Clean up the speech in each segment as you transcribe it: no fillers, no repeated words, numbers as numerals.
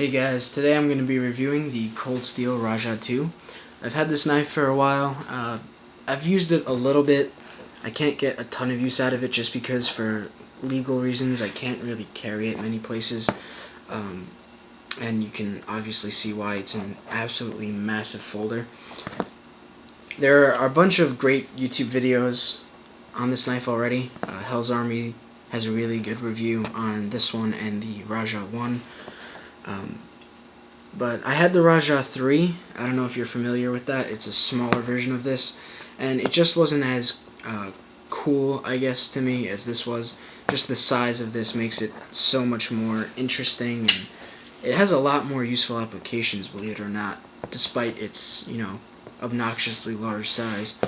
Hey guys, today I'm going to be reviewing the Cold Steel Rajah 2. I've had this knife for a while. I've used it a little bit. I can't get a ton of use out of it just because for legal reasons I can't really carry it many places. And you can obviously see why. It's an absolutely massive folder. There are a bunch of great YouTube videos on this knife already. Hell's Army has a really good review on this one and the Rajah 1. But I had the Rajah 3. I don't know if you're familiar with that. It's a smaller version of this, and it just wasn't as cool, I guess, to me as this was. Just the size of this makes it so much more interesting, and it has a lot more useful applications, believe it or not, despite its, obnoxiously large size.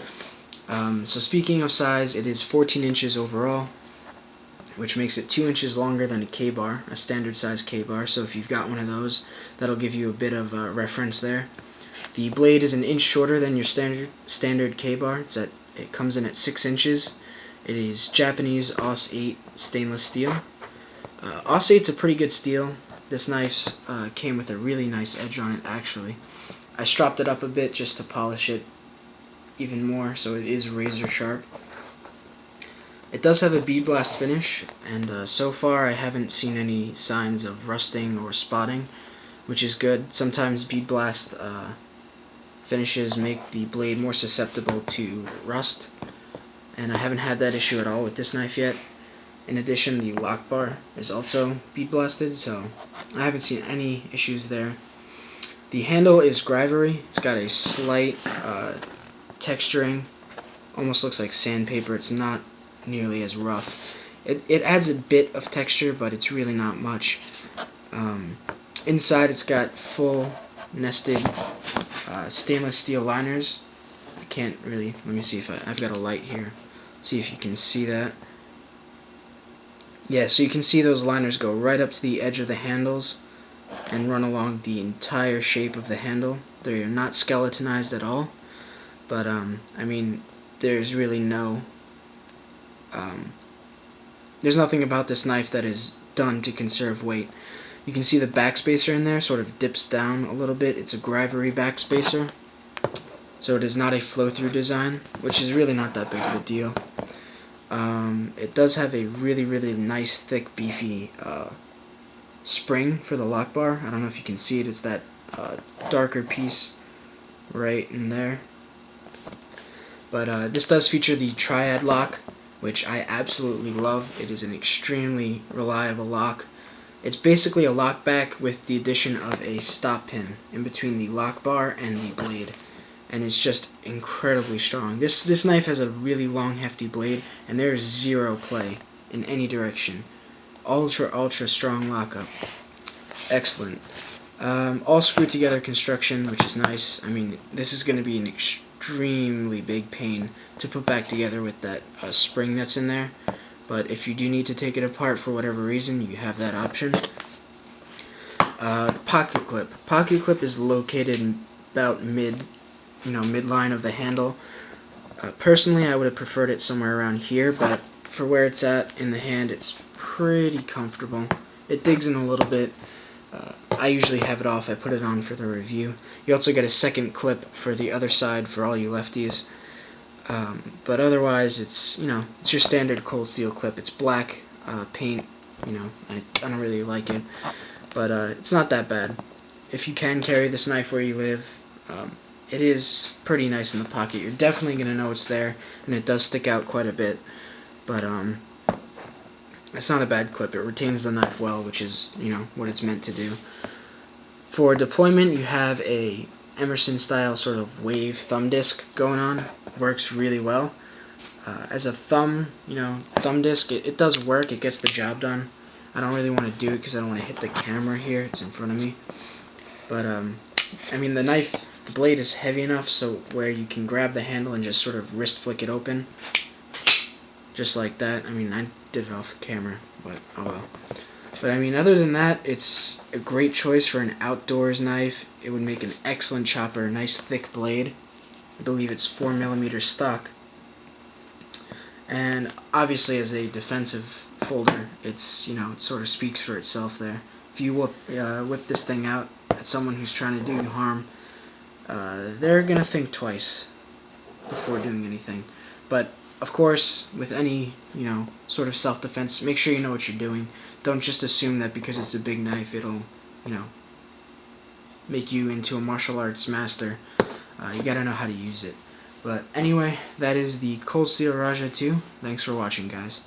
So speaking of size, it is 14 inches overall, which makes it 2 inches longer than a K-bar, a standard size K-bar. So if you've got one of those, that'll give you a bit of reference there. The blade is an inch shorter than your standard K-bar. It comes in at 6 inches. It is Japanese AUS 8 stainless steel. AUS 8's a pretty good steel. This knife came with a really nice edge on it, actually. I stropped it up a bit just to polish it even more, so it is razor sharp. It does have a bead blast finish, and so far I haven't seen any signs of rusting or spotting, which is good. Sometimes bead blast finishes make the blade more susceptible to rust, and I haven't had that issue at all with this knife yet. In addition, the lock bar is also bead blasted, so I haven't seen any issues there. The handle is grivery. It's got a slight texturing, almost looks like sandpaper. It's not nearly as rough. It adds a bit of texture, but it's really not much. Inside it's got full nested stainless steel liners. I can't really, let me see if I've got a light here, see if you can see that. Yeah, so you can see those liners go right up to the edge of the handles and run along the entire shape of the handle. They're not skeletonized at all, but I mean, there's really there's nothing about this knife that is done to conserve weight. You can see the backspacer in there sort of dips down a little bit. It's a grivery backspacer, so it is not a flow-through design, which is really not that big of a deal. It does have a really nice, thick, beefy spring for the lock bar. I don't know if you can see it. It's that darker piece right in there. But this does feature the triad lock, which I absolutely love. It is an extremely reliable lock. It's basically a lock back with the addition of a stop pin in between the lock bar and the blade, and it's just incredibly strong. This knife has a really long, hefty blade, and there is zero play in any direction. Ultra strong lockup. Excellent. All screwed together construction, which is nice. I mean, this is going to be an extremely big pain to put back together with that spring that's in there, but if you do need to take it apart for whatever reason, you have that option. Pocket clip. Pocket clip is located in about midline of the handle. Personally, I would have preferred it somewhere around here, but for where it's at in the hand, it's pretty comfortable. It digs in a little bit. I usually have it off. I put it on for the review. You also get a second clip for the other side for all you lefties. But otherwise, it's it's your standard cold steel clip. It's black paint. I don't really like it, but it's not that bad. If you can carry this knife where you live, it is pretty nice in the pocket. You're definitely going to know it's there, and it does stick out quite a bit. But it's not a bad clip. It retains the knife well, which is, what it's meant to do. For deployment, you have a Emerson style sort of wave thumb disc going on. Works really well. As a thumb disc, it does work. It gets the job done. I don't really want to do it because I don't want to hit the camera here. It's in front of me. But, I mean, the blade is heavy enough so where you can grab the handle and just sort of wrist flick it open. Just like that. I mean, I did it off the camera, but oh well. But I mean, other than that, it's a great choice for an outdoors knife. It would make an excellent chopper, a nice thick blade. I believe it's 4mm stock. And obviously, as a defensive folder, it sort of speaks for itself there. if you whip this thing out at someone who's trying to do you harm, they're gonna think twice before doing anything. But of course, with any sort of self-defense, make sure you know what you're doing. Don't just assume that because it's a big knife, it'll make you into a martial arts master. You gotta know how to use it. But anyway, that is the Cold Steel Rajah 2. Thanks for watching, guys.